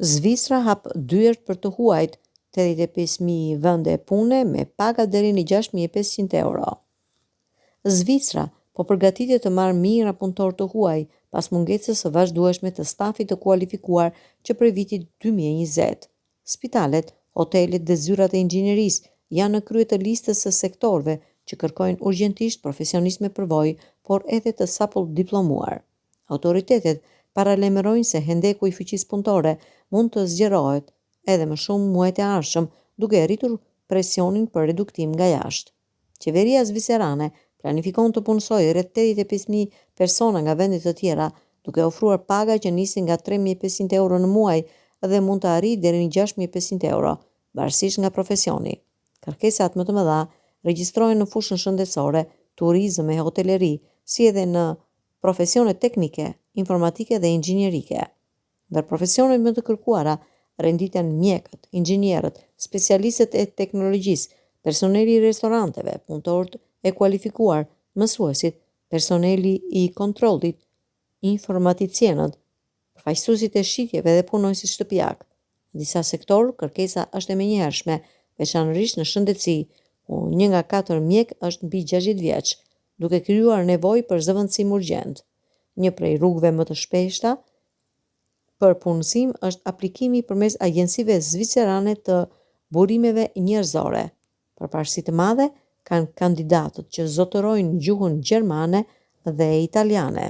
Zvicra hap dyert për të huajt 85.000 vende pune me paga deri në 6.500 euro. Zvicra po përgatitet të marrë mijëra punëtor të huaj pas mungesës së vazhdueshme të stafit të kualifikuar që prej vitit 2020. Spitalet, hotelet dhe zyrat e inxhinierisë janë në krye të listës së sektorëve që kërkojnë urgjentisht profesionistë me përvojë, por edhe të sapo diplomuar. Autoritetet paralajmërojnë se hendeku i fuqisë punëtore mund të zgjerohet edhe më shumë muajt e ardhshëm, duke rritur presionin për reduktim nga jashtë. Qeveria zvicerane planifikon të punësojë rreth 85.000 persona nga vende të tjera, duke ofruar paga që nisin nga 3.500 euro në muaj dhe mund të arrijë deri në 6.500 euro, varësisht nga profesioni. Kërkesat më të mëdha regjistrohen në fushën shëndetësore, turizëm e hoteleri, si edhe në profesione teknike, informatike dhe inxhinierike. Ndër profesionet më të kërkuara renditen mjekët, inxhinierët, specialistët e teknologjisë, personeli i restoranteve, punëtorët e kualifikuar, mësuesit, personeli i kontrollit, informaticienët, përfaqësuesit e shitjeve dhe punonjësit shtëpiak. Në disa sektorë kërkesa është e menjëhershme, veçanërisht në shëndetësi, ku 1 nga 4 mjek është mbi 60 vjeç, duke krijuar nevojë për zëvendësim urgjent. Një prej rrugëve më të shpeshta për punësim është aplikimi përmes agjencive zvicerane të burimeve njerëzore. Përparësi të madhe kanë kandidatët që zotërojnë gjuhën gjermane dhe italiane.